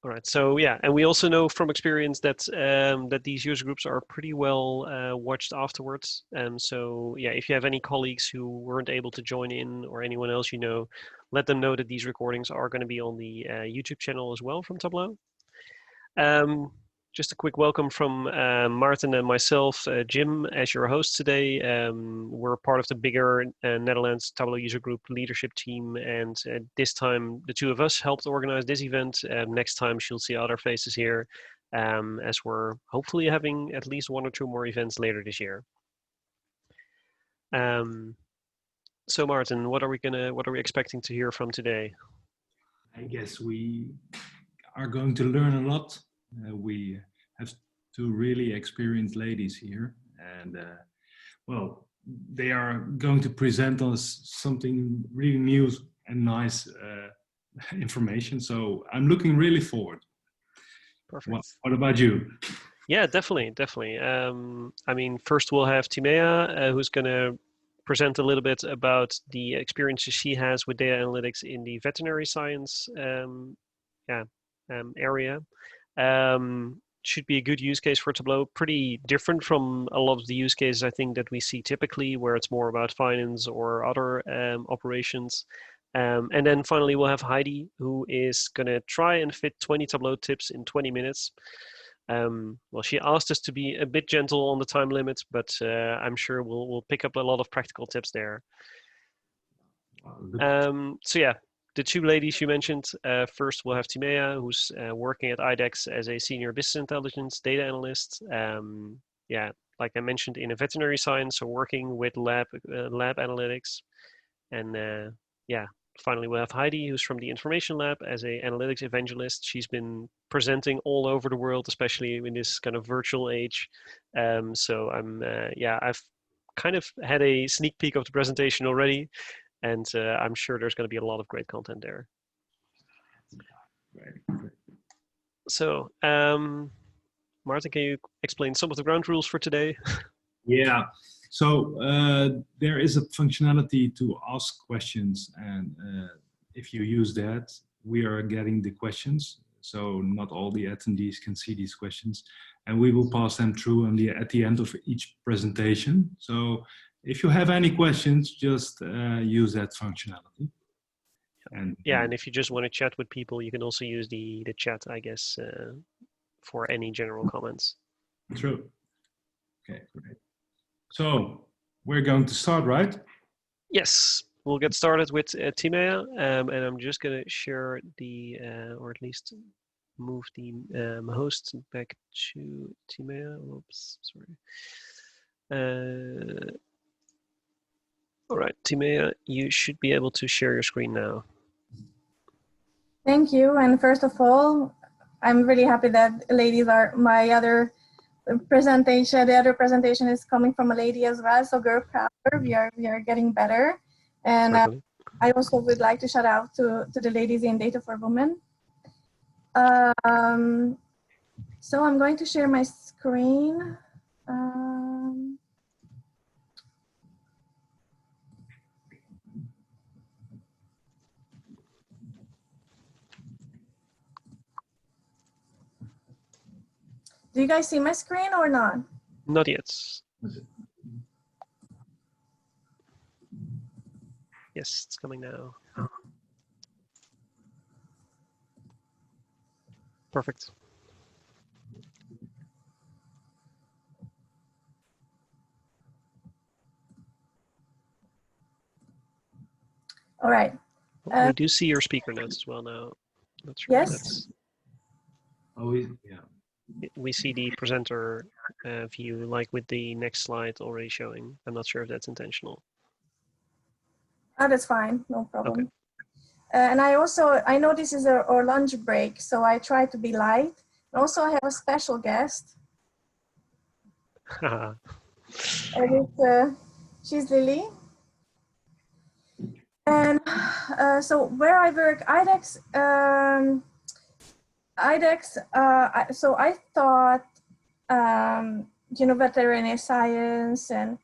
All right. So yeah, and we also know from experience that that these user groups are pretty well watched afterwards. So yeah, if you have any colleagues who weren't able to join in or anyone else you know, let them know that these recordings are going to be on the YouTube channel as well from Tableau. Just a quick welcome from Maarten and myself, Jim, as your host today. We're part of the bigger Netherlands Tableau user group leadership team, and this time the two of us helped organize this event. Next time she'll see other faces here, as we're hopefully having at least 1 or 2 more events later this year. So Maarten, what are we expecting to hear from today? I guess we are going to learn a lot. We have 2 really experienced ladies here, and well, they are going to present us something really new and nice information. So I'm looking really forward. Perfect. What about you? Yeah, definitely. I mean, first we'll have Timea, who's going to present a little bit about the experiences she has with data analytics in the veterinary science area. Should be a good use case for Tableau. Pretty different from a lot of the use cases I think that we see typically, where it's more about finance or other operations. And then finally we'll have Heidi, who is going to try and fit 20 Tableau tips in 20 minutes. Well, she asked us to be a bit gentle on the time limit, but I'm sure we'll pick up a lot of practical tips there. So yeah, the 2 ladies you mentioned. First, we'll have Timea, who's working at IDEXX as a senior business intelligence data analyst. Yeah, like I mentioned, in a veterinary science, so working with lab analytics. And yeah, finally, we'll have Heidi, who's from the Information Lab as a analytics evangelist. She's been presenting all over the world, especially in this kind of virtual age. So I've kind of had a sneak peek of the presentation already, and I'm sure there's going to be a lot of great content there. So, Maarten, can you explain some of the ground rules for today? Yeah. So there is a functionality to ask questions, and if you use that, we are getting the questions. So not all the attendees can see these questions, and we will pass them through at the end of each presentation. So if you have any questions, just use that functionality. And if you just want to chat with people, you can also use the chat, I guess, for any general comments. True. Okay, great. So we're going to start, right? Yes, we'll get started with Timea, and I'm just going to share the, or at least move the host back to Timea. Oops, sorry. All right, Timea, you should be able to share your screen now. Thank you. And first of all, I'm really happy that ladies are my other presentation. The other presentation is coming from a lady as well. So girl power, we are getting better. And I also would like to shout out to the ladies in Data for Women. So I'm going to share my screen. Do you guys see my screen or not? Not yet. Yes, it's coming now. Perfect. All right. We do see your speaker notes as well now. That's right. Yes. We see the presenter view, like with the next slide already showing. I'm not sure if that's intentional. Oh, that's fine. No problem. Okay. And I know this is our lunch break, so I try to be light. And also I have a special guest. And she's Lily. And so where I work, IDEXX, so I thought, you know, veterinary science, and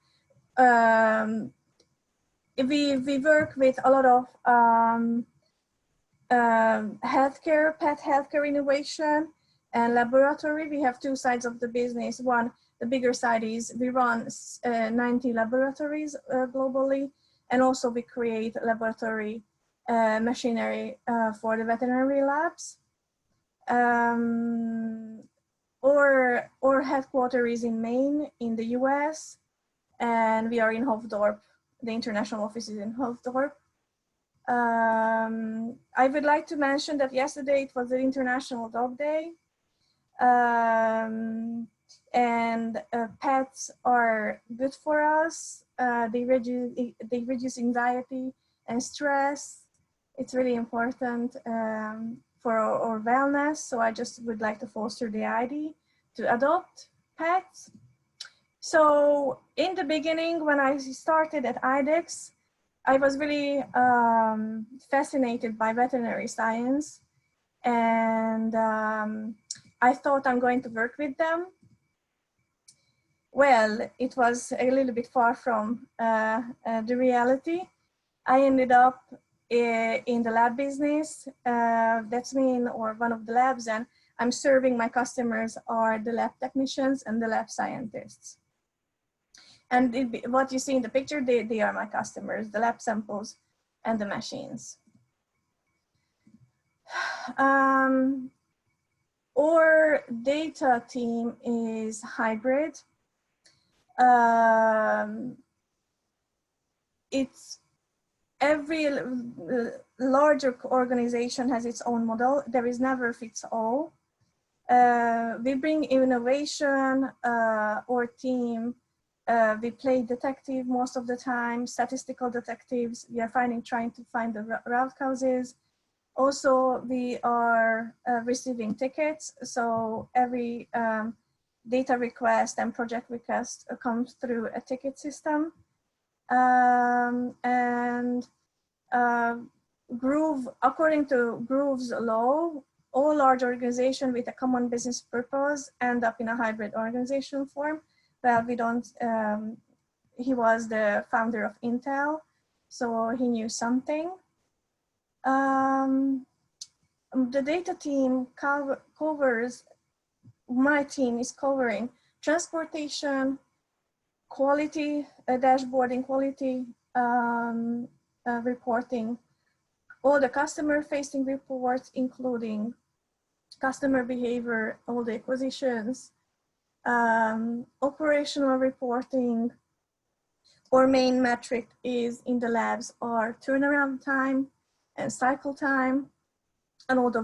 we work with a lot of healthcare, pet healthcare innovation, and laboratory. We have two sides of the business. One, the bigger side is we run 90 laboratories globally, and also we create laboratory machinery for the veterinary labs. Our headquarters is in Maine in the US, and we are in Hoofddorp. The international office is in Hoofddorp. I would like to mention that yesterday it was the International Dog Day. And pets are good for us. They reduce anxiety and stress. It's really important for our wellness. So I just would like to foster the idea to adopt pets. So in the beginning, when I started at IDEXX, I was really fascinated by veterinary science, and I thought I'm going to work with them. Well, it was a little bit far from the reality. I ended up in the lab business. That's me or one of the labs, and I'm serving my customers are the lab technicians and the lab scientists. And what you see in the picture, they are my customers, the lab samples and the machines. Our data team is hybrid. It's every larger organization has its own model. There is never fits all. We bring innovation, our team. We play detective most of the time, statistical detectives. We are trying to find the root causes. Also, we are receiving tickets. So every data request and project request comes through a ticket system. According to Groove's law, all large organizations with a common business purpose end up in a hybrid organization form. Well, we don't, he was the founder of Intel, so he knew something. The data team covers, my team is covering transportation, quality, dashboarding, quality reporting, all the customer-facing reports, including customer behavior, all the acquisitions, operational reporting. Our main metric is in the labs are turnaround time and cycle time, and all the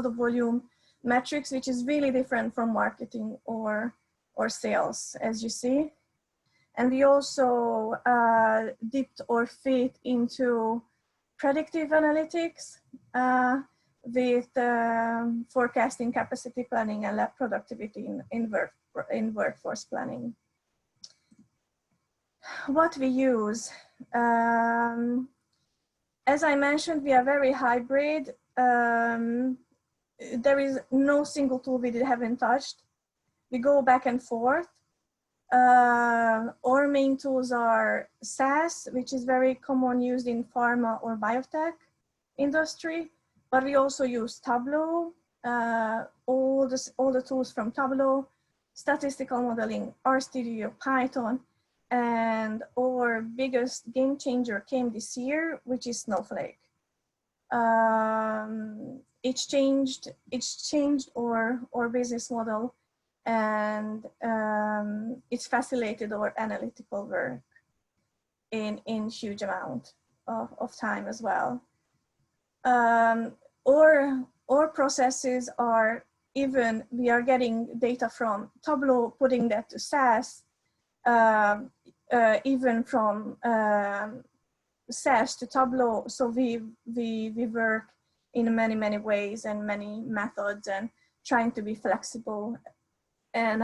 volume metrics, which is really different from marketing or sales, as you see. And we also dipped our feet into predictive analytics with forecasting, capacity planning, and lab productivity in workforce planning. What we use, as I mentioned, we are very hybrid. There is no single tool we haven't touched. We go back and forth. Our main tools are SAS, which is very common used in pharma or biotech industry, but we also use Tableau, all the tools from Tableau, statistical modeling, RStudio, Python, and our biggest game changer came this year, which is Snowflake. It's changed our business model, and it's facilitated our analytical work in huge amount of time as well. Our processes are even, we are getting data from Tableau, putting that to SAS, even from SAS to Tableau. So we work in many ways and many methods, and trying to be flexible and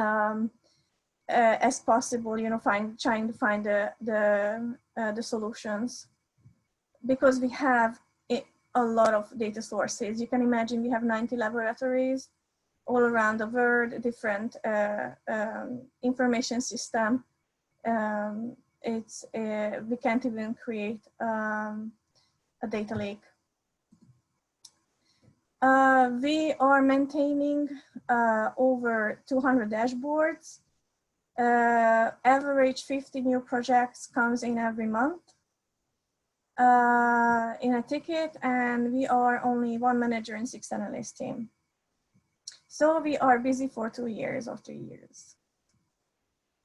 as possible, you know, trying to find the solutions, because we have a lot of data sources. You can imagine we have 90 laboratories all around the world, different information system. We can't even create a data lake We are maintaining over 200 dashboards. Average 50 new projects comes in every month in a ticket, and we are only 1 manager and 6 analyst team. So we are busy for 2 years or 3 years.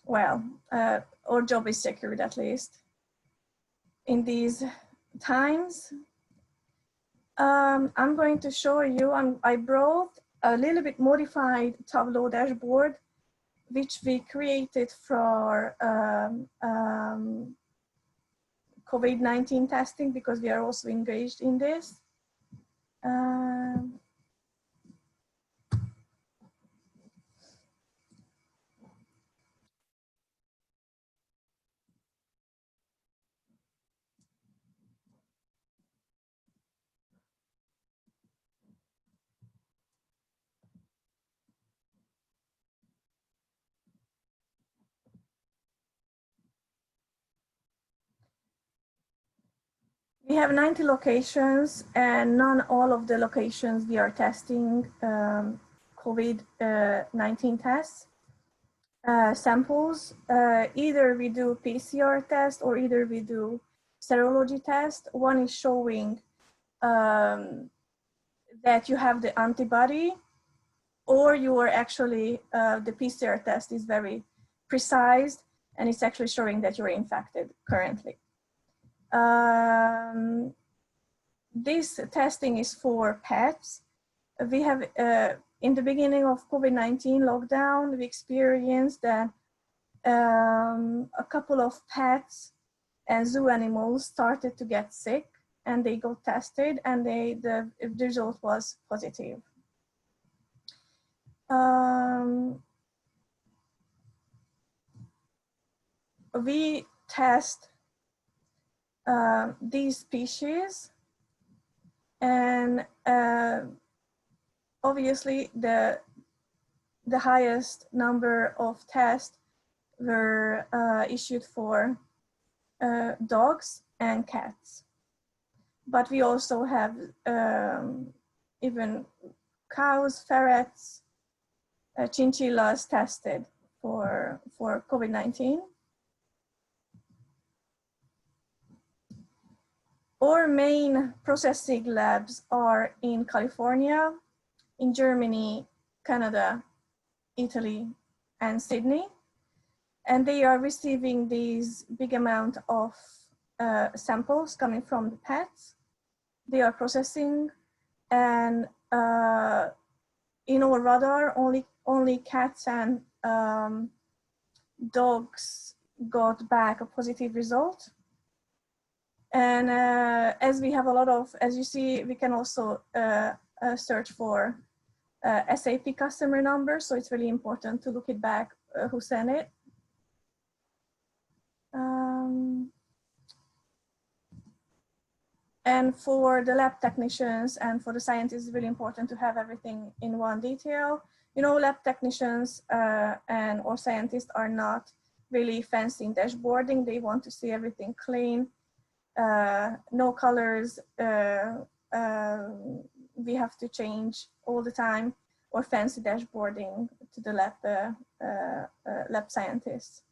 Well, our job is secured at least. In these times, I'm going to show you, I brought a little bit modified Tableau dashboard, which we created for COVID-19 testing, because we are also engaged in this. We have 90 locations, and not all of the locations we are testing COVID-19 tests. Samples, either we do PCR test or either we do serology test. One is showing that you have the antibody, or you are actually, the PCR test is very precise and it's actually showing that you're infected currently. This testing is for pets. We have, in the beginning of COVID-19 lockdown, we experienced that a couple of pets and zoo animals started to get sick, and they got tested, and the result was positive. We test these species, and obviously the highest number of tests were issued for dogs and cats, but we also have even cows, ferrets, chinchillas tested for COVID-19. Our main processing labs are in California, in Germany, Canada, Italy, and Sydney. And they are receiving these big amount of samples coming from the pets. They are processing, and in our radar, only cats and dogs got back a positive result. And as we have a lot of, as you see, we can also search for SAP customer numbers. So it's really important to look it back, who sent it. And for the lab technicians and for the scientists, it's really important to have everything in one detail. You know, lab technicians and or scientists are not really fancy in dashboarding. They want to see everything clean. No colors, we have to change all the time, or fancy dashboarding to the lab scientists.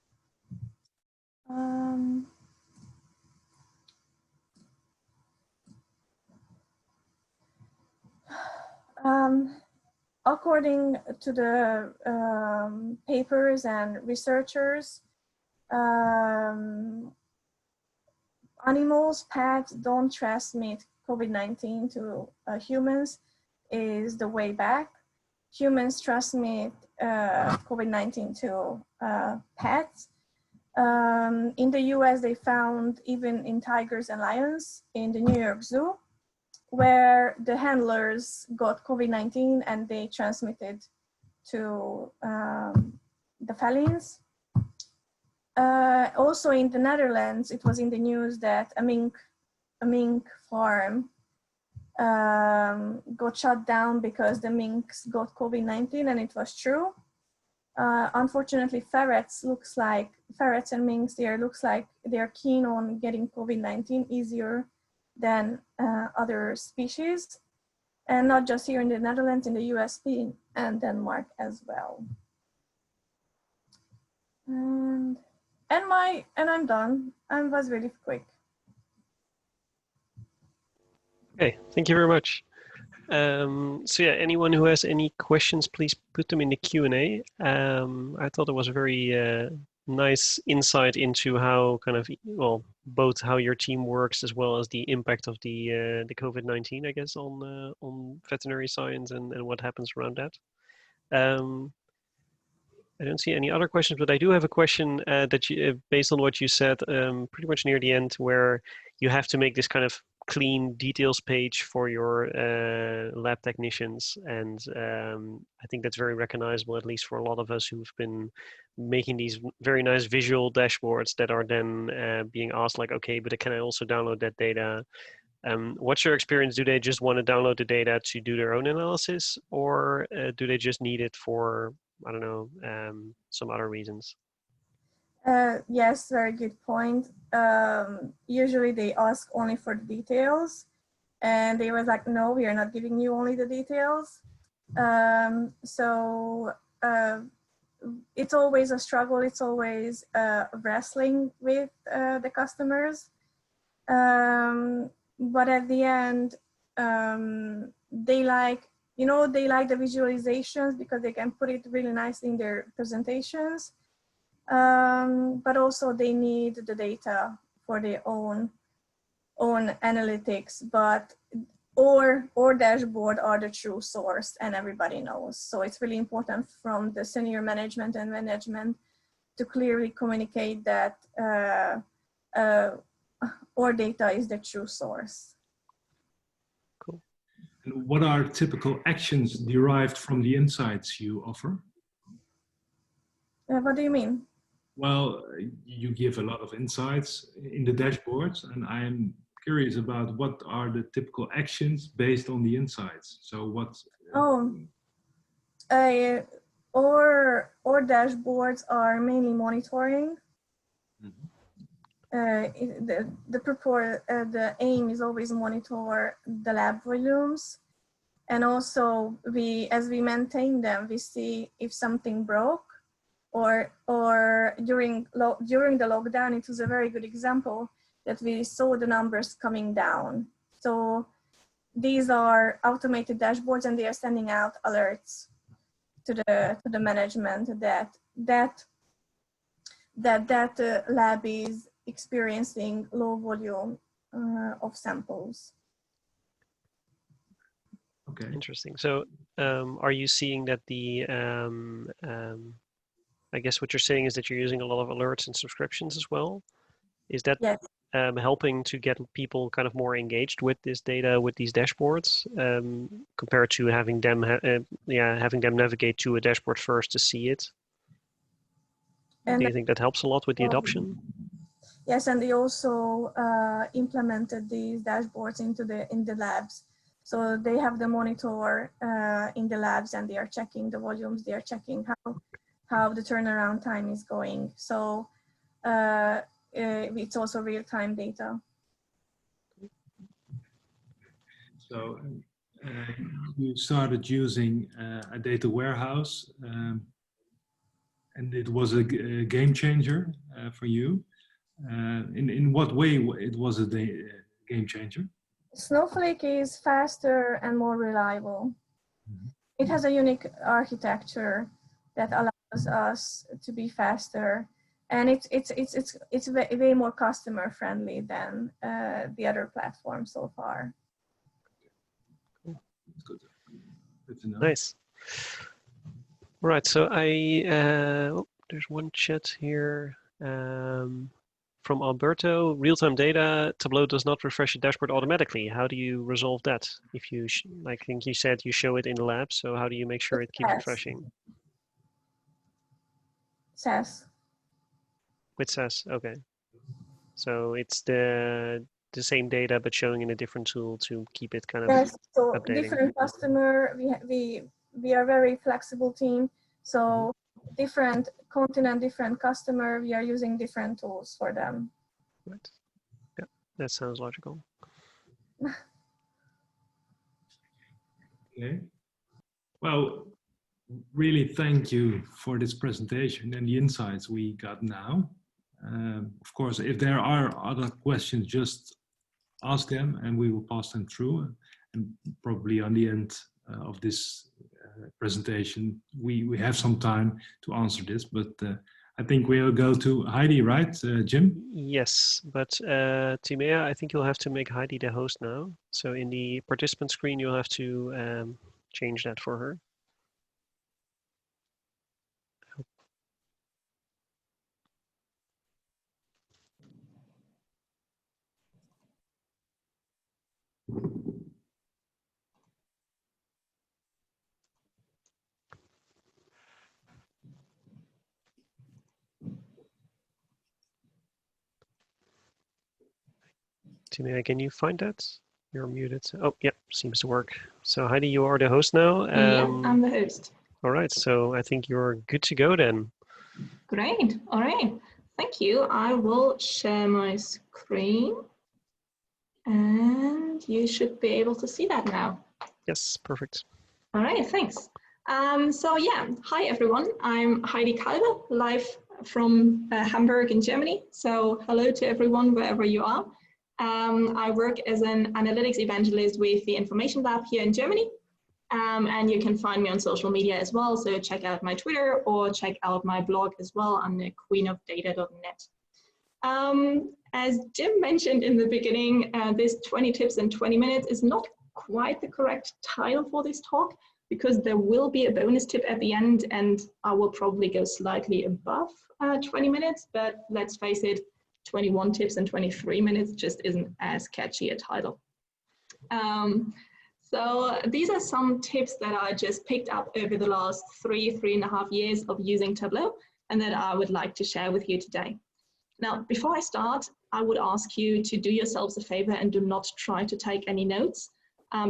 According to the papers and researchers, animals, pets don't transmit COVID-19 to humans is the way back. Humans transmit COVID-19 to pets. In the US, they found even in tigers and lions in the New York Zoo, where the handlers got COVID-19 and they transmitted to the felines. Also in the Netherlands, it was in the news that a mink farm got shut down because the minks got COVID-19, and it was true. Unfortunately, ferrets and minks, looks like they're keen on getting COVID-19 easier than other species. and not just here in the Netherlands, in the US and Denmark as well. And I'm done. I was really quick. Okay, thank you very much. So yeah, anyone who has any questions, please put them in the Q&A. I thought it was a very nice insight into how kind of, well, both how your team works as well as the impact of the COVID-19, I guess, on veterinary science and what happens around that. I don't see any other questions, but I do have a question that you, based on what you said, pretty much near the end, where you have to make this kind of clean details page for your lab technicians, and I think that's very recognizable, at least for a lot of us who've been making these very nice visual dashboards that are then being asked like, okay, but can I also download that data? What's your experience? Do they just want to download the data to do their own analysis, or do they just need it for, I don't know, some other reasons? Yes, very good point. Usually they ask only for the details, and they were like, no, we are not giving you only the details. It's always a struggle. It's always wrestling with the customers. But at the end, they like, they like the visualizations because they can put it really nicely in their presentations. But also they need the data for their own analytics, or dashboard are the true source, and everybody knows. So it's really important from the senior management and management to clearly communicate that our data is the true source. Cool. And what are typical actions derived from the insights you offer? What do you mean? Well, you give a lot of insights in the dashboards, and I'm curious about what are the typical actions based on the insights. So what? Our dashboards are mainly monitoring. The aim is always monitor the lab volumes, and also as we maintain them, we see if something broke, or during the lockdown, it was a very good example that we saw the numbers coming down. So these are automated dashboards, and they are sending out alerts to the management that lab is experiencing low volume of samples. Okay, interesting. So are you seeing that the I guess what you're saying is that you're using a lot of alerts and subscriptions as well? Is that yes. Helping to get people kind of more engaged with this data, with these dashboards, compared to having them navigate to a dashboard first to see it? And do you think that helps a lot with the adoption? Yes, and they also implemented these dashboards in the labs. So they have the monitor in the labs, and they are checking the volumes. They are checking how the turnaround time is going. So it's also real-time data. So you started using a data warehouse, and it was a game changer for you. In what way it was a game changer? Snowflake is faster and more reliable. Mm-hmm. It has a unique architecture that allows us to be faster, and it's way more customer friendly than the other platforms so far. Cool. Good to know. Nice. All right, so there's one chat here from Alberto. Real-time data, Tableau does not refresh the dashboard automatically. How do you resolve that? If you, I think you said you show it in the lab, so how do you make sure it keeps refreshing? SAS. With SAS, okay. So it's the same data, but showing in a different tool to keep it kind of so updating. Different customer, we are a very flexible team. So different continent, different customer, we are using different tools for them. Right. Yeah, that sounds logical. Okay. Well, really thank you for this presentation and the insights we got now. Of course, if there are other questions, just ask them and we will pass them through. And probably on the end of this presentation, we have some time to answer this, but I think we'll go to Heidi, right, Jim? Yes, but Timea, I think you'll have to make Heidi the host now. So in the participant screen, you'll have to change that for her. Timea, can you find that? You're muted. Oh, yep, seems to work. So Heidi, you are the host now. Yeah, I'm the host. All right, so I think you're good to go then. Great. All right. Thank you. I will share my screen and you should be able to see that now. Yes, perfect. All right, thanks. So yeah, hi everyone. I'm Heidi Kalbe, live from Hamburg in Germany. So hello to everyone wherever you are. I work as an analytics evangelist with the Information Lab here in Germany. And you can find me on social media as well. So check out my Twitter or check out my blog as well on the queenofdata.net. As Jim mentioned in the beginning, this 20 tips in 20 minutes is not quite the correct title for this talk because there will be a bonus tip at the end and I will probably go slightly above 20 minutes, but let's face it, 21 tips in 23 minutes just isn't as catchy a title. So these are some tips that I just picked up over the last 3.5 years of using Tableau and that I would like to share with you today. Now, before I start, I would ask you to do yourselves a favor and do not try to take any notes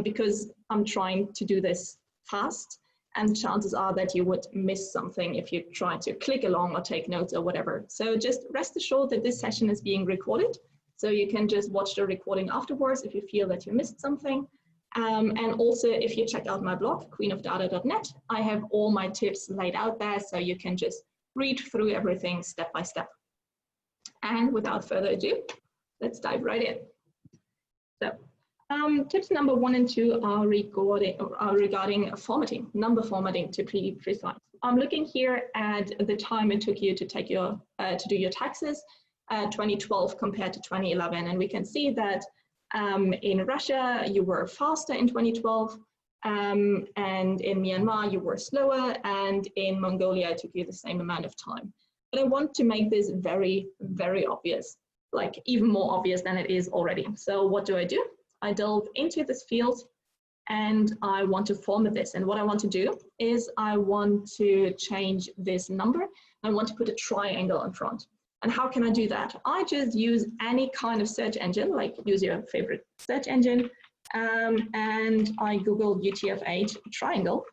because I'm trying to do this fast and chances are that you would miss something if you try to click along or take notes or whatever. So just rest assured that this session is being recorded. So you can just watch the recording afterwards if you feel that you missed something. And also, if you check out my blog, queenofdata.net, I have all my tips laid out there, so you can just read through everything step by step. And without further ado, let's dive right in. So, tips number 1 and 2 are regarding formatting, number formatting to be precise. I'm looking here at the time it took you to take your to do your taxes, 2012 compared to 2011, and we can see that. In Russia, you were faster in 2012, and in Myanmar, you were slower, and in Mongolia, it took you the same amount of time. But I want to make this very, very obvious, like even more obvious than it is already. So what do? I delve into this field, and I want to format this. And what I want to do is I want to change this number. I want to put a triangle in front. And how can I do that? I just use any kind of search engine, like use your favorite search engine, and I Google UTF-8 triangle,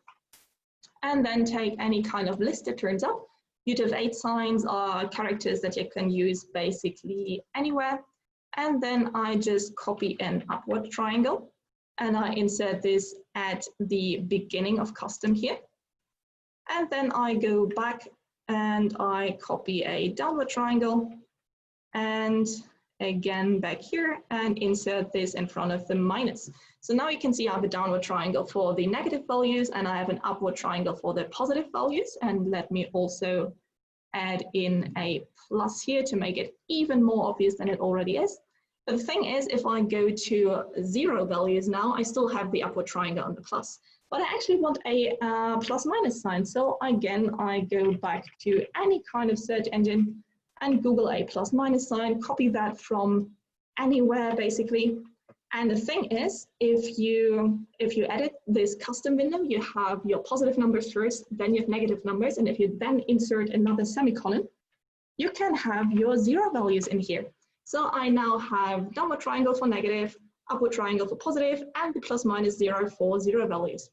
and then take any kind of list that turns up. UTF-8 signs are characters that you can use basically anywhere. And then I just copy an upward triangle, and I insert this at the beginning of custom here. And then I go back and I copy a downward triangle and again back here and insert this in front of the minus. So now you can see I have a downward triangle for the negative values and I have an upward triangle for the positive values. And let me also add in a plus here to make it even more obvious than it already is. But the thing is, if I go to 0 values now, I still have the upward triangle and the plus. But I actually want a plus minus sign. So again, I go back to any kind of search engine and Google a plus minus sign, copy that from anywhere basically. And the thing is, if you edit this custom window, you have your positive numbers first, then you have negative numbers. And if you then insert another semicolon, you can have your 0 values in here. So I now have downward triangle for negative, upward triangle for positive, and the plus minus 0 for 0 values.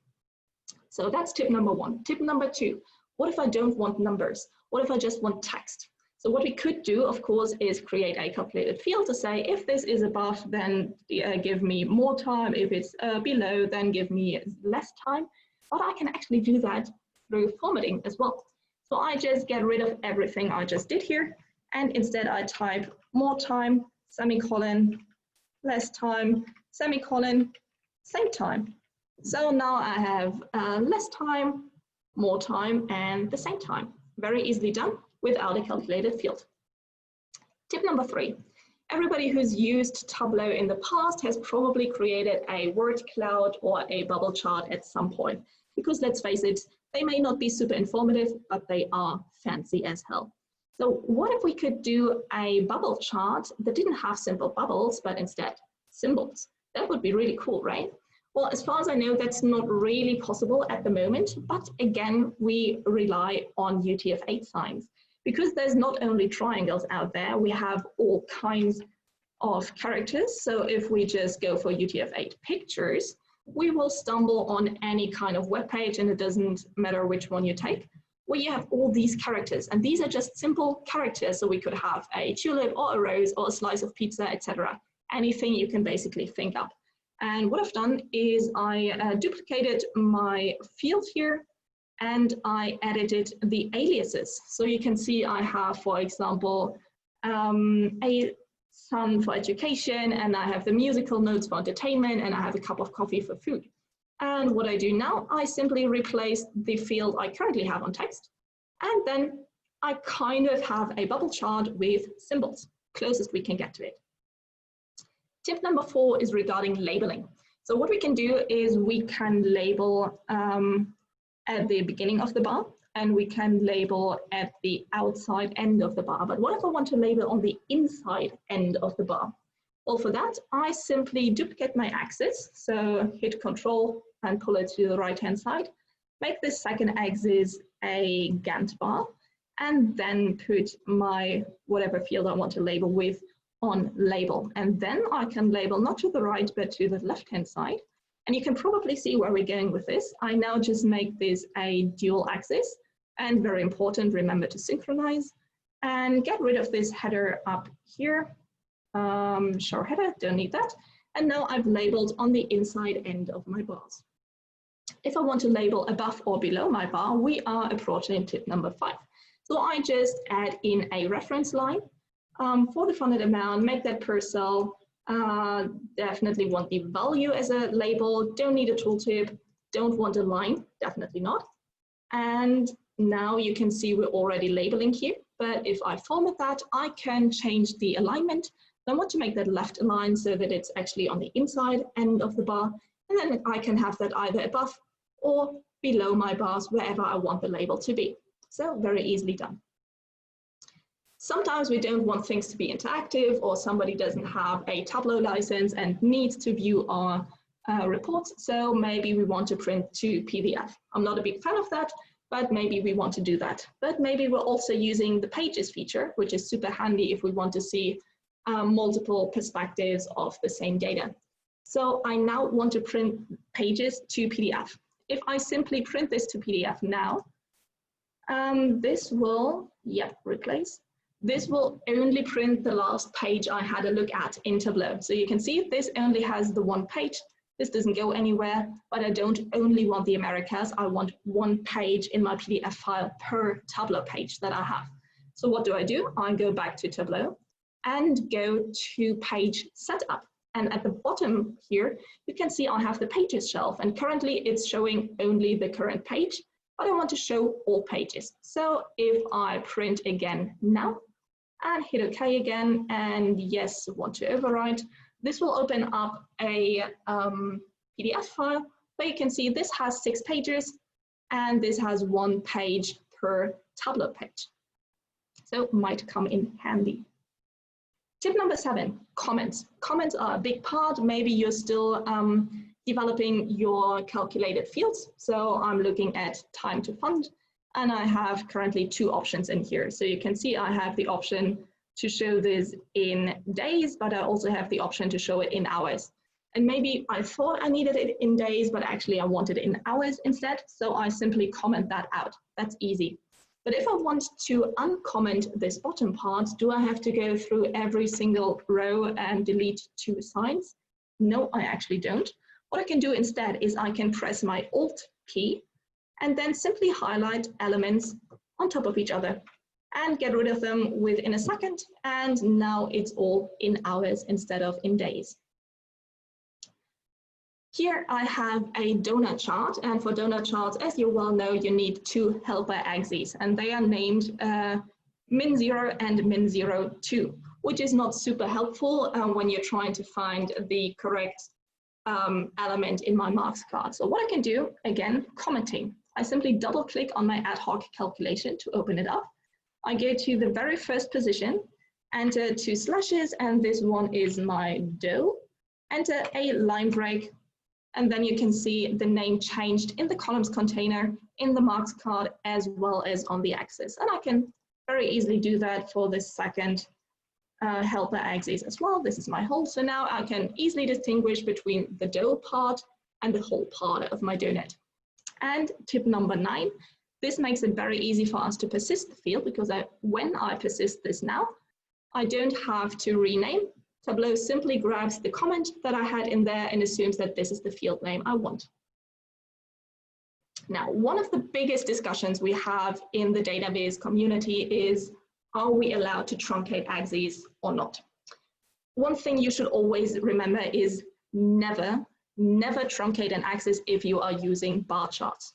So that's tip number 1. Tip number 2, what if I don't want numbers? What if I just want text? So what we could do, of course, is create a calculated field to say, if this is above, then give me more time. If it's below, then give me less time. But I can actually do that through formatting as well. So I just get rid of everything I just did here. And instead I type more time, semicolon, less time, semicolon, same time. So now I have less time, more time, and the same time. Very easily done without a calculated field. Tip number 3. Everybody who's used Tableau in the past has probably created a word cloud or a bubble chart at some point. Because let's face it, they may not be super informative, but they are fancy as hell. So what if we could do a bubble chart that didn't have simple bubbles, but instead symbols? That would be really cool, right? Well, as far as I know, that's not really possible at the moment, but again, we rely on UTF-8 signs. Because there's not only triangles out there, we have all kinds of characters. So if we just go for UTF-8 pictures, we will stumble on any kind of web page, and it doesn't matter which one you take, where you have all these characters. And these are just simple characters. So we could have a tulip or a rose or a slice of pizza, etc. Anything you can basically think up. And what I've done is I duplicated my field here and I edited the aliases. So you can see I have, for example, a sun for education, and I have the musical notes for entertainment, and I have a cup of coffee for food. And what I do now, I simply replace the field I currently have on text, and then I kind of have a bubble chart with symbols, closest we can get to it. Tip number 4 is regarding labeling. So what we can do is we can label at the beginning of the bar, and we can label at the outside end of the bar. But what if I want to label on the inside end of the bar? Well, for that, I simply duplicate my axis. So hit Control and pull it to the right-hand side. Make this second axis a Gantt bar, and then put my whatever field I want to label with on label. And then I can label not to the right, but to the left-hand side. And you can probably see where we're going with this. I now just make this a dual axis. And very important, remember to synchronize and get rid of this header up here. Show header, don't need that. And now I've labeled on the inside end of my bars. If I want to label above or below my bar, we are approaching tip number 5. So I just add in a reference line for the funded amount, make that per cell. Definitely want the value as a label, don't need a tooltip, don't want a line, definitely not. And now you can see we're already labeling here, but if I format that, I can change the alignment. I want to make that left aligned so that it's actually on the inside end of the bar, and then I can have that either above or below my bars, wherever I want the label to be. So very easily done. Sometimes we don't want things to be interactive, or somebody doesn't have a Tableau license and needs to view our reports. So maybe we want to print to PDF. I'm not a big fan of that, but maybe we want to do that. But maybe we're also using the pages feature, which is super handy if we want to see multiple perspectives of the same data. So I now want to print pages to PDF. If I simply print this to PDF now, this will, replace. This will only print the last page I had a look at in Tableau. So you can see this only has the one page. This doesn't go anywhere, but I don't only want the Americas. I want one page in my PDF file per Tableau page that I have. So what do? I go back to Tableau and go to page setup. And at the bottom here, you can see I have the pages shelf, and currently it's showing only the current page, but I want to show all pages. So if I print again now and hit OK again, and yes, want to overwrite, this will open up a PDF file where you can see this has 6 pages and this has 1 page per Tableau page. So might come in handy. Tip number 7, comments. Comments are a big part. Maybe you're still developing your calculated fields. So I'm looking at time to fund, and I have currently 2 options in here. So you can see I have the option to show this in days, but I also have the option to show it in hours. And maybe I thought I needed it in days, but actually I wanted it in hours instead. So I simply comment that out. That's easy. But if I want to uncomment this bottom part, do I have to go through every single row and delete 2 signs? No, I actually don't. What I can do instead is I can press my Alt key and then simply highlight elements on top of each other and get rid of them within a second. And now it's all in hours instead of in days. Here I have a donut chart, and for donut charts, as you well know, you need 2 helper axes, and they are named min0 and min02, which is not super helpful when you're trying to find the correct element in my marks card. So what I can do, again, commenting. I simply double click on my ad hoc calculation to open it up. I go to the very first position, enter 2 slashes, and this one is my dough. Enter a line break, and then you can see the name changed in the columns container, in the marks card, as well as on the axis. And I can very easily do that for the second helper axis as well. This is my whole. So now I can easily distinguish between the dough part and the whole part of my donut. And tip number 9, this makes it very easy for us to persist the field, because when I persist this now, I don't have to rename. Tableau simply grabs the comment that I had in there and assumes that this is the field name I want. Now, one of the biggest discussions we have in the database community is, are we allowed to truncate axes or not? One thing you should always remember is never truncate an axis if you are using bar charts.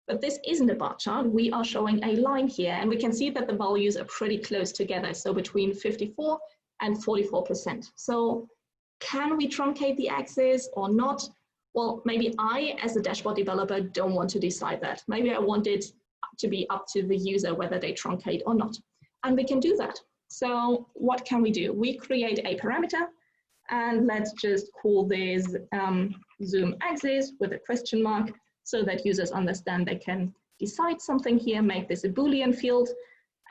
But this isn't a bar chart. We are showing a line here, and we can see that the values are pretty close together, so between 54 and 44%. So can we truncate the axis or not? Well, maybe I, as a dashboard developer, don't want to decide that. Maybe I want it to be up to the user whether they truncate or not. And we can do that. So what can we do? We create a parameter, and let's just call this zoom axis with a question mark, so that users understand they can decide something here, make this a Boolean field,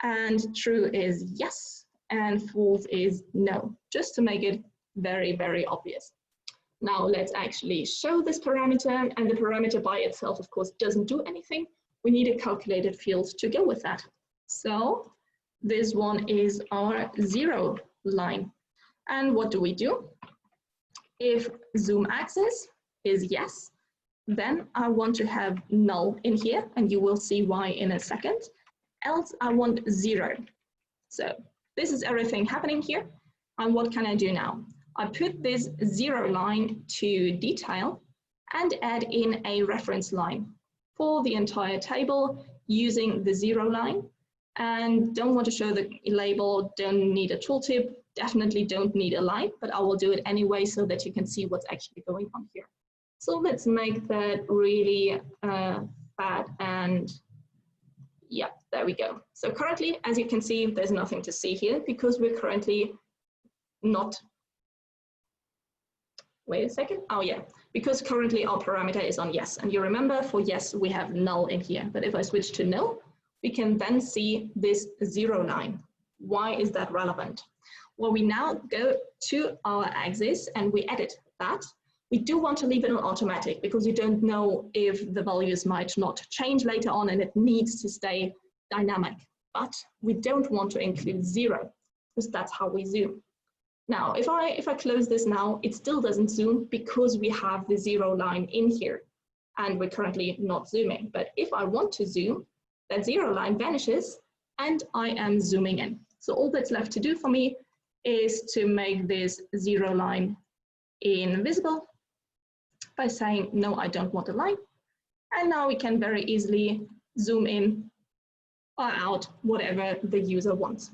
and true is yes, and false is no, just to make it very, very obvious. Now let's actually show this parameter, and the parameter by itself, of course, doesn't do anything. We need a calculated field to go with that. So this one is our 0 line. And what do we do? If zoom axis is yes, then I want to have null in here, and you will see why in a second. Else I want 0. So this is everything happening here. And what can I do now? I put this 0 line to detail and add in a reference line for the entire table using the 0 line. And don't want to show the label, don't need a tooltip, definitely don't need a line, but I will do it anyway so that you can see what's actually going on here. So let's make that really fat, and yeah, there we go. So currently, as you can see, there's nothing to see here because we're currently not, wait a second, oh yeah, because currently our parameter is on yes. And you remember for yes, we have null in here, but if I switch to no, we can then see this 0 line. Why is that relevant? Well, we now go to our axis and we edit that. We do want to leave it on automatic because you don't know if the values might not change later on and it needs to stay dynamic. But we don't want to include 0 because that's how we zoom. Now, if I close this now, it still doesn't zoom because we have the 0 line in here and we're currently not zooming. But if I want to zoom, that 0 line vanishes and I am zooming in. So all that's left to do for me is to make this 0 line invisible by saying, no, I don't want a line. And now we can very easily zoom in or out, whatever the user wants.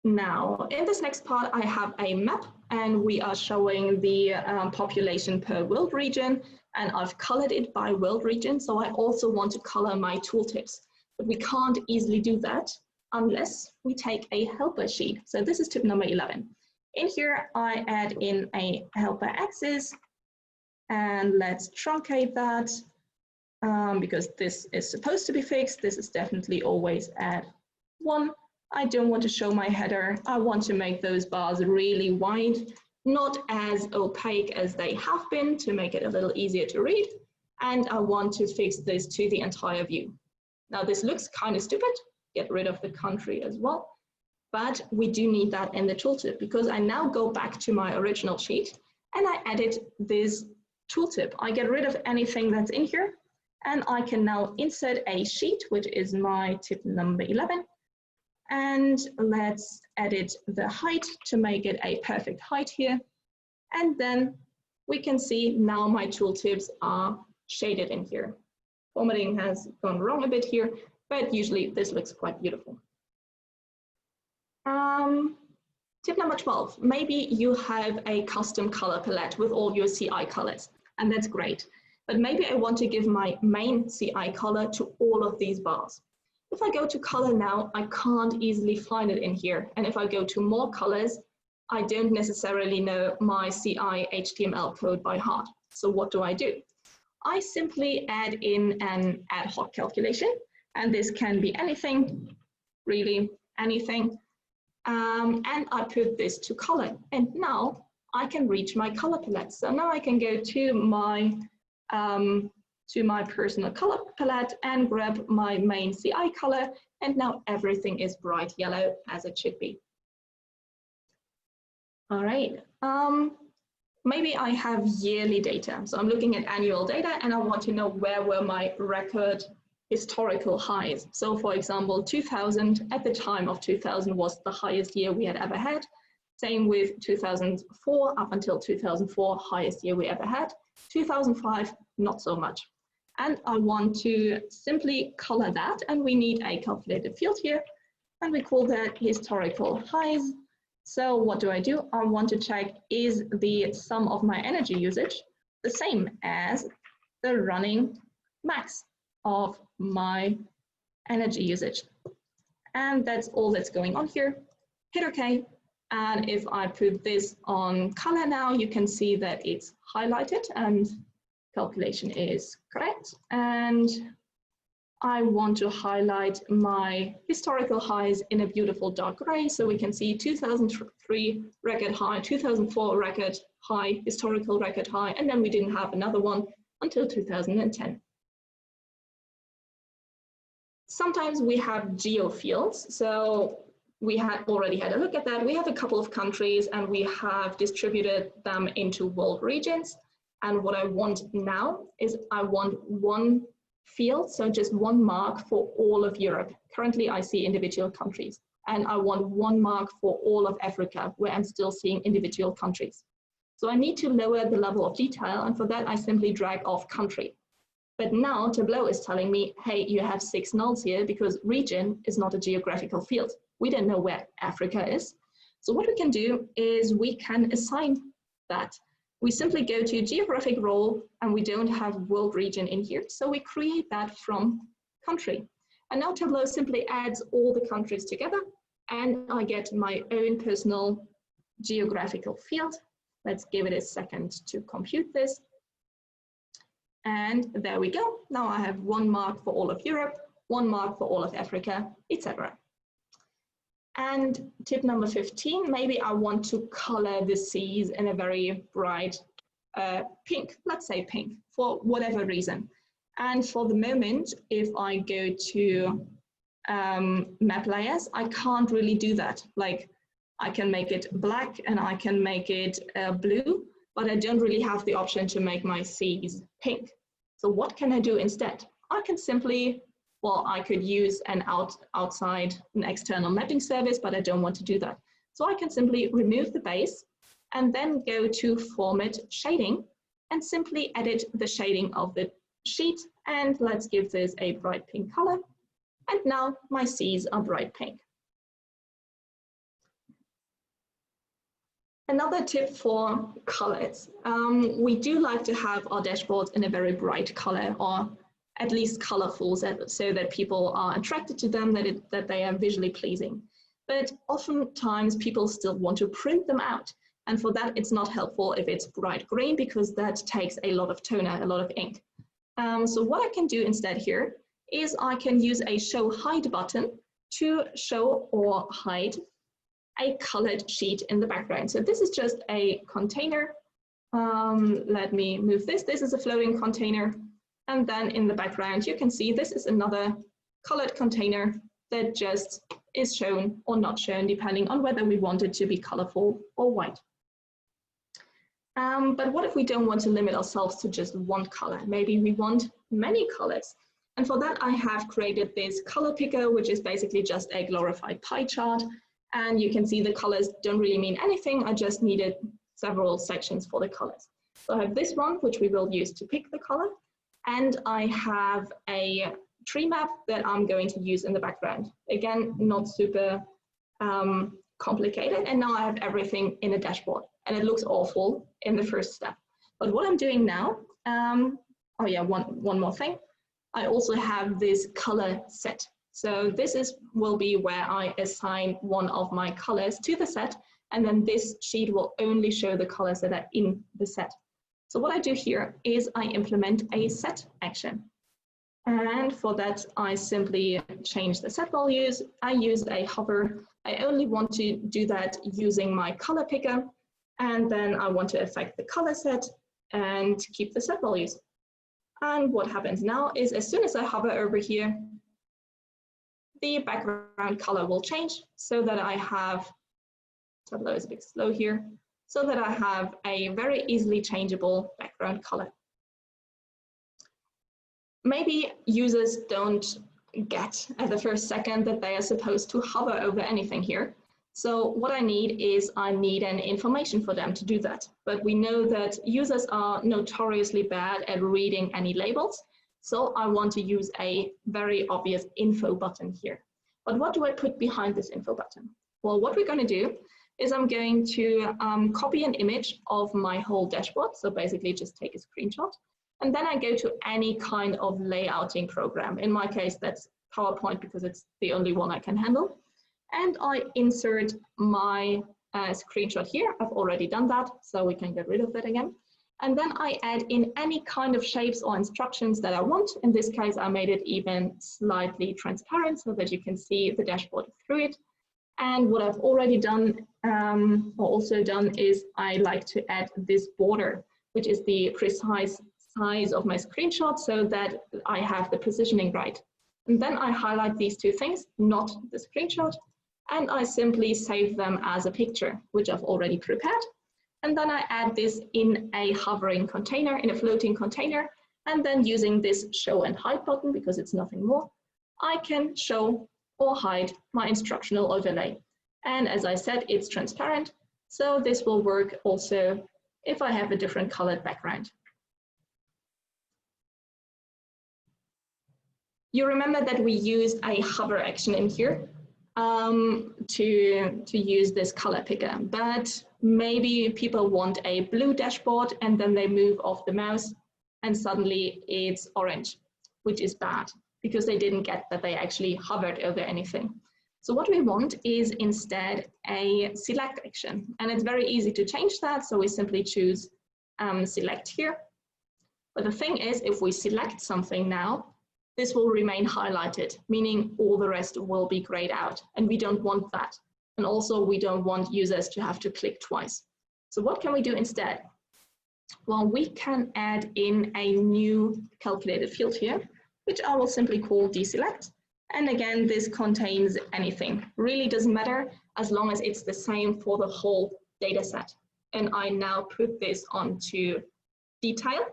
Now, in this next part, I have a map and we are showing the population per world region, and I've colored it by world region. So I also want to color my tooltips, but we can't easily do that unless we take a helper sheet. So this is tip number 11. In here, I add in a helper axis, and let's truncate that because this is supposed to be fixed. This is definitely always at 1. I don't want to show my header. I want to make those bars really wide, not as opaque as they have been to make it a little easier to read. And I want to fix this to the entire view. Now this looks kind of stupid, get rid of the country as well, but we do need that in the tooltip because I now go back to my original sheet and I edit this tooltip. I get rid of anything that's in here and I can now insert a sheet, which is my tip number 11. And let's edit the height to make it a perfect height here. And then we can see now my tooltips are shaded in here. Formatting has gone wrong a bit here, but usually this looks quite beautiful. Tip number 12, maybe you have a custom color palette with all your CI colors, and that's great. But maybe I want to give my main CI color to all of these bars. If I go to color now, I can't easily find it in here. And if I go to more colors, I don't necessarily know my CI HTML code by heart. So what do? I simply add in an ad hoc calculation, and this can be anything, really anything. And I put this to color, and now I can reach my color palette. So now I can go to my personal color palette and grab my main CI color, and now everything is bright yellow as it should be. All right, maybe I have yearly data. So I'm looking at annual data and I want to know where were my record historical highs. So for example, 2000, at the time of 2000 was the highest year we had ever had. Same with 2004, up until 2004, highest year we ever had. 2005, not so much. And I want to simply color that, and we need a calculated field here, and we call that historical highs. So what do? I want to check, is the sum of my energy usage the same as the running max of my energy usage? And that's all that's going on here. Hit OK. And if I put this on color now, you can see that it's highlighted and calculation is correct. And I want to highlight my historical highs in a beautiful dark gray. So we can see 2003 record high, 2004 record high, historical record high, and then we didn't have another one until 2010. Sometimes we have geo fields. So we had already had a look at that. We have a couple of countries and we have distributed them into world regions. And what I want now is I want one field, so just one mark for all of Europe. Currently, I see individual countries. And I want one mark for all of Africa, where I'm still seeing individual countries. So I need to lower the level of detail, and for that, I simply drag off country. But now Tableau is telling me, hey, you have 6 nulls here because region is not a geographical field. We don't know where Africa is. So what we can do is we can assign that. We simply go to geographic role and we don't have world region in here. So we create that from country. And now Tableau simply adds all the countries together and I get my own personal geographical field. Let's give it a second to compute this. And there we go. Now I have 1 mark for all of Europe, 1 mark for all of Africa, etc. And tip number 15, maybe I want to color the seas in a very bright pink, let's say pink, for whatever reason. And for the moment, if I go to map layers, I can't really do that. Like I can make it black and I can make it blue, but I don't really have the option to make my seas pink. So what can I do instead? I can simply, well, I could use an external mapping service, but I don't want to do that. So I can simply remove the base and then go to Format Shading and simply edit the shading of the sheet. And let's give this a bright pink color. And now my seas are bright pink. Another tip for colors. We do like to have our dashboards in a very bright color, or at least colorful, so that people are attracted to them, that they are visually pleasing. But oftentimes people still want to print them out. And for that, it's not helpful if it's bright green, because that takes a lot of toner, a lot of ink. So what I can do instead here is I can use a show hide button to show or hide a colored sheet in the background. So this is just a container. Let me move this. This is a flowing container. And then in the background, you can see this is another colored container that just is shown or not shown, depending on whether we want it to be colorful or white. But what if we don't want to limit ourselves to just one color? Maybe we want many colors. And for that, I have created this color picker, which is basically just a glorified pie chart. And you can see the colors don't really mean anything. I just needed several sections for the colors. So I have this one, which we will use to pick the color. And I have a tree map that I'm going to use in the background. Again, not super complicated. And now I have everything in a dashboard. And it looks awful in the first step. But what I'm doing now, oh yeah, one more thing. I also have this color set. So this will be where I assign one of my colors to the set, and then this sheet will only show the colors that are in the set. So what I do here is I implement a set action. And for that, I simply change the set values. I use a hover. I only want to do that using my color picker. And then I want to affect the color set and keep the set values. And what happens now is as soon as I hover over here, the background color will change so that I have, Tableau is a bit slow here, so that I have a very easily changeable background color. Maybe users don't get at the first second that they are supposed to hover over anything here. So what I need is I need an information for them to do that. But we know that users are notoriously bad at reading any labels. So I want to use a very obvious info button here. But what do I put behind this info button? Well, what we're going to do is I'm going to copy an image of my whole dashboard. So basically just take a screenshot. And then I go to any kind of layouting program. In my case, that's PowerPoint because it's the only one I can handle. And I insert my screenshot here. I've already done that, so we can get rid of that again. And then I add in any kind of shapes or instructions that I want. In this case, I made it even slightly transparent so that you can see the dashboard through it. And what I've already done, or also done, is I like to add this border, which is the precise size of my screenshot so that I have the positioning right. And then I highlight these two things, not the screenshot, and I simply save them as a picture, which I've already prepared. And then I add this in a hovering container, in a floating container, and then using this show and hide button, because it's nothing more, I can show or hide my instructional overlay. And as I said, it's transparent, so this will work also if I have a different colored background. You remember that we used a hover action in here to use this color picker, but maybe people want a blue dashboard and then they move off the mouse and suddenly it's orange, which is bad because they didn't get that they actually hovered over anything. So what we want is instead a select action, and it's very easy to change that. So we simply choose select here. But the thing is, if we select something now, this will remain highlighted, meaning all the rest will be grayed out, and we don't want that. And also we don't want users to have to click twice. So what can we do instead? Well, we can add in a new calculated field here, which I will simply call deselect. And again, this contains anything. Really doesn't matter as long as it's the same for the whole data set. And I now put this onto detail.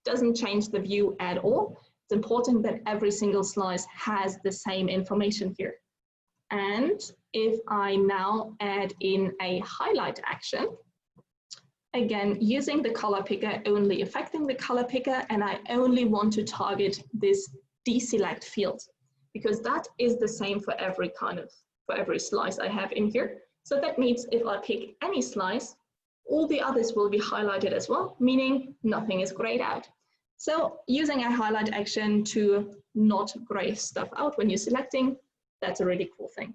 Doesn't change the view at all. It's important that every single slice has the same information here. And if I now add in a highlight action, again, using the color picker, only affecting the color picker, and I only want to target this deselect field, because that is the same for every slice I have in here. So that means if I pick any slice, all the others will be highlighted as well, meaning nothing is grayed out. So using a highlight action to not gray stuff out when you're selecting, that's a really cool thing.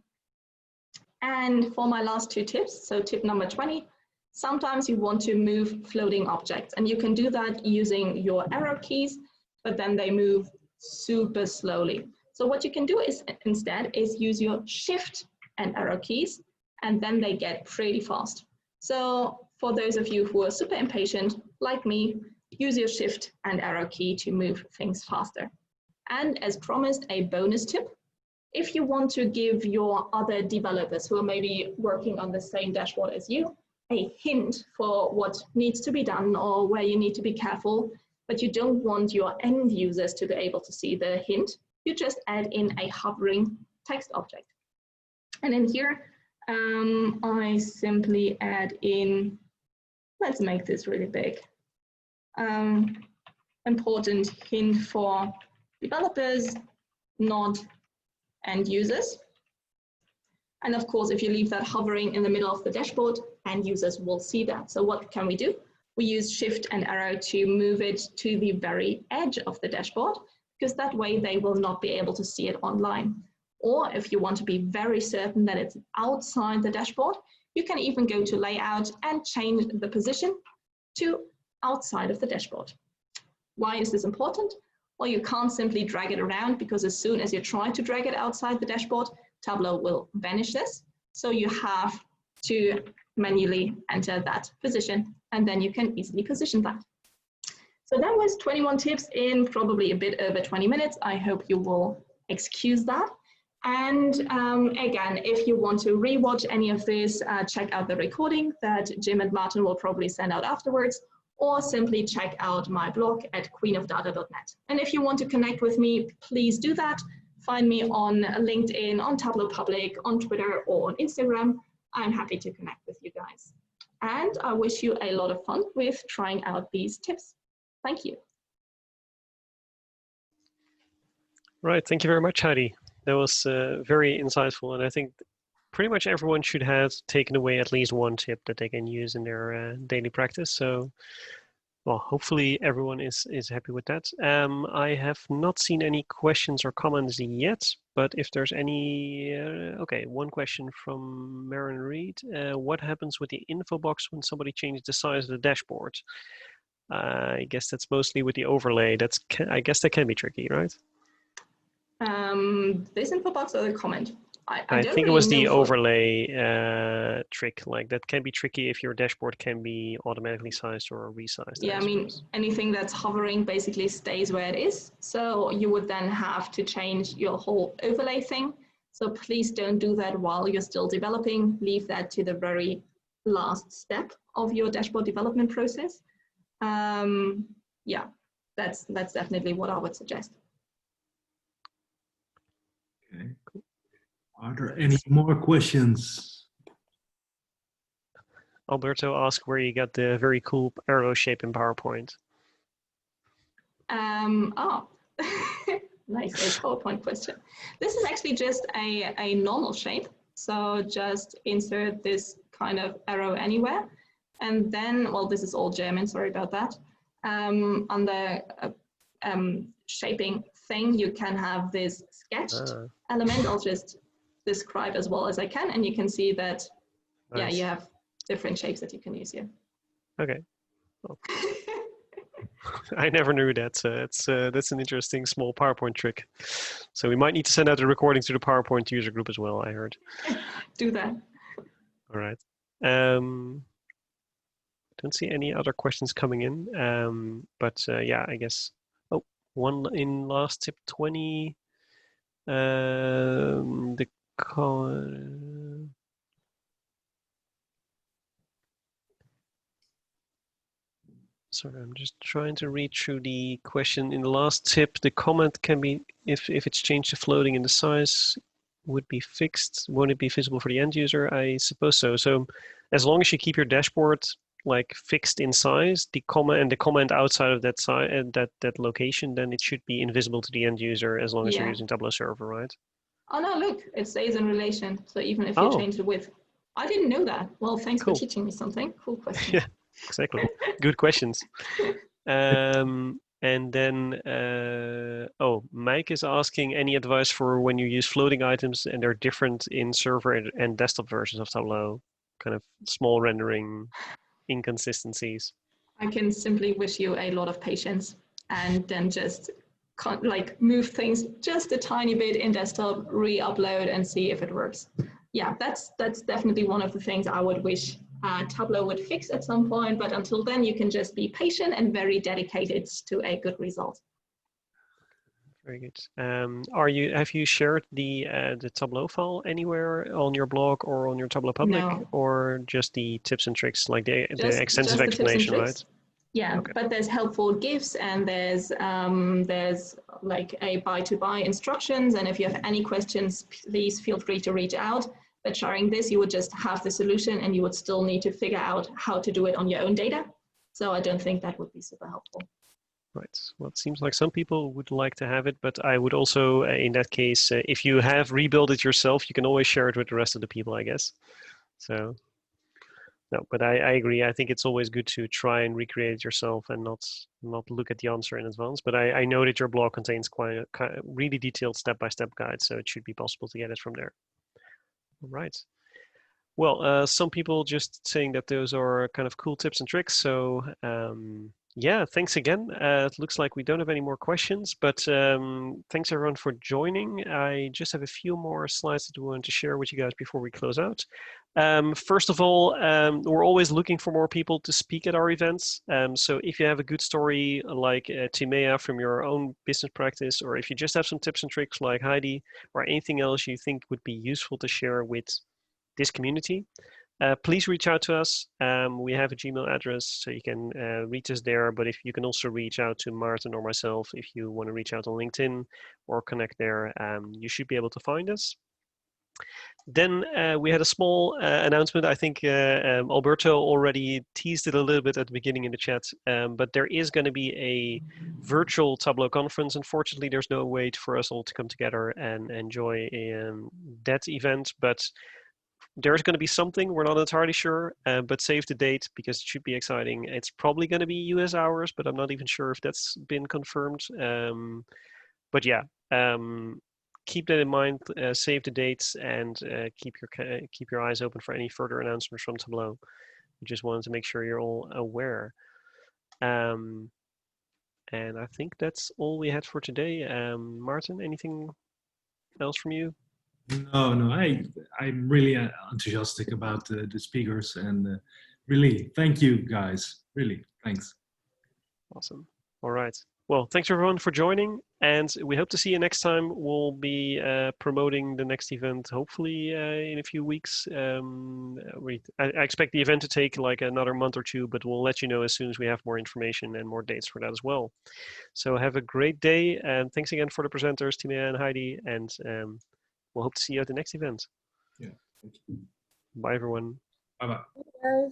And for my last two tips, so tip number 20, sometimes you want to move floating objects, and you can do that using your arrow keys, but then they move super slowly. So what you can do is instead is use your shift and arrow keys, and then they get pretty fast. So for those of you who are super impatient, like me, use your shift and arrow key to move things faster. And as promised, a bonus tip. If you want to give your other developers who are maybe working on the same dashboard as you a hint for what needs to be done or where you need to be careful, but you don't want your end users to be able to see the hint, you just add in a hovering text object. And in here, I simply add in, let's make this really big, important hint for developers, not end users. And of course, if you leave that hovering in the middle of the dashboard, end users will see that. So what can we do? We use shift and arrow to move it to the very edge of the dashboard, because that way they will not be able to see it online. Or if you want to be very certain that it's outside the dashboard, you can even go to layout and change the position to outside of the dashboard. Why is this important? Well, you can't simply drag it around, because as soon as you try to drag it outside the dashboard, Tableau will vanish this. So you have to manually enter that position, and then you can easily position that. So that was 21 tips in probably a bit over 20 minutes. I hope you will excuse that. And again, if you want to rewatch any of this, check out the recording that Jim and Maarten will probably send out afterwards, or simply check out my blog at queenofdata.net. And if you want to connect with me, please do that. Find me on LinkedIn, on Tableau Public, on Twitter, or on Instagram. I'm happy to connect with you guys. And I wish you a lot of fun with trying out these tips. Thank you. Right, thank you very much, Heidi. That was very insightful, and I think pretty much everyone should have taken away at least one tip that they can use in their daily practice. So, well, hopefully everyone is happy with that. I have not seen any questions or comments yet, but if there's any, okay, one question from Marin Reed. What happens with the info box when somebody changes the size of the dashboard? I guess that's mostly with the overlay. I guess that can be tricky, right? This info box or the comment? I think it was the overlay trick. Like that can be tricky if your dashboard can be automatically sized or resized. Yeah, I mean, anything that's hovering basically stays where it is. So you would then have to change your whole overlay thing. So please don't do that while you're still developing. Leave that to the very last step of your dashboard development process. Yeah, that's definitely what I would suggest. Okay. Are there any more questions? Alberto asked where you got the very cool arrow shape in PowerPoint. Oh, nice, a PowerPoint question. This is actually just a normal shape. So just insert this kind of arrow anywhere. And then, well, this is all German, sorry about that. On the shaping thing, you can have this sketched element. I'll just describe as well as I can, and you can see that, nice. Yeah, you have different shapes that you can use here. Okay. Well, I never knew that. That's an interesting small PowerPoint trick. So we might need to send out the recording to the PowerPoint user group as well, I heard. Do that. All right. Don't see any other questions coming in, but yeah, I guess. Oh, one in last tip 20. The sorry, I'm just trying to read through the question. In the last tip, the comment can be if it's changed to floating in the size would be fixed. Won't it be visible for the end user? I suppose so. So as long as you keep your dashboard like fixed in size, the comment outside of that size and that location, then it should be invisible to the end user as long as you're using Tableau Server, right? Oh no, look, it stays in relation. So even if you change the width, I didn't know that. Well, thanks for teaching me something. Cool question. Yeah, exactly. Good questions. And then, oh, Mike is asking any advice for when you use floating items and they're different in server and desktop versions of Tableau, kind of small rendering inconsistencies. I can simply wish you a lot of patience and then just like move things just a tiny bit in desktop, re-upload and see if it works. Yeah, that's definitely one of the things I would wish Tableau would fix at some point, but until then you can just be patient and very dedicated to a good result. Very good. Have you shared the Tableau file anywhere on your blog or on your Tableau public, No. or just the tips and tricks, like the extensive just the explanation, tips and right? tricks. Yeah, Okay. but there's helpful GIFs and there's like a buy instructions. And if you have any questions, please feel free to reach out. But sharing this, you would just have the solution and you would still need to figure out how to do it on your own data. So I don't think that would be super helpful. Right. Well, it seems like some people would like to have it, but I would also, in that case, if you have rebuilt it yourself, you can always share it with the rest of the people, I guess. So, no, but I agree. I think it's always good to try and recreate it yourself and not look at the answer in advance. But I know that your blog contains quite a really detailed step-by-step guide, so it should be possible to get it from there. All right. Well, some people just saying that those are kind of cool tips and tricks. So yeah, thanks again. It looks like we don't have any more questions, but thanks everyone for joining. I just have a few more slides that we want to share with you guys before we close out. First of all, we're always looking for more people to speak at our events. So if you have a good story like Timea from your own business practice, or if you just have some tips and tricks like Heidi, or anything else you think would be useful to share with this community, please reach out to us. We have a Gmail address, so you can reach us there. But if you can also reach out to Maarten or myself if you want to reach out on LinkedIn or connect there, you should be able to find us. Then we had a small announcement. I think Alberto already teased it a little bit at the beginning in the chat, but there is going to be a virtual Tableau conference. Unfortunately, there's no way for us all to come together and enjoy that event, but there's going to be something, we're not entirely sure, but save the date because it should be exciting. It's probably going to be US hours, but I'm not even sure if that's been confirmed. But yeah, keep that in mind, save the dates, and keep your eyes open for any further announcements from Tableau. We just wanted to make sure you're all aware. And I think that's all we had for today. Maarten, anything else from you? No, I'm really enthusiastic about the speakers, and really, thank you guys. Really, thanks. Awesome. All right. Well, thanks everyone for joining, and we hope to see you next time. We'll be promoting the next event, hopefully in a few weeks. I expect the event to take like another month or two, but we'll let you know as soon as we have more information and more dates for that as well. So have a great day, and thanks again for the presenters, Timea and Heidi, and we'll hope to see you at the next event. Yeah, thank you. Bye, everyone. Bye-bye. Yes.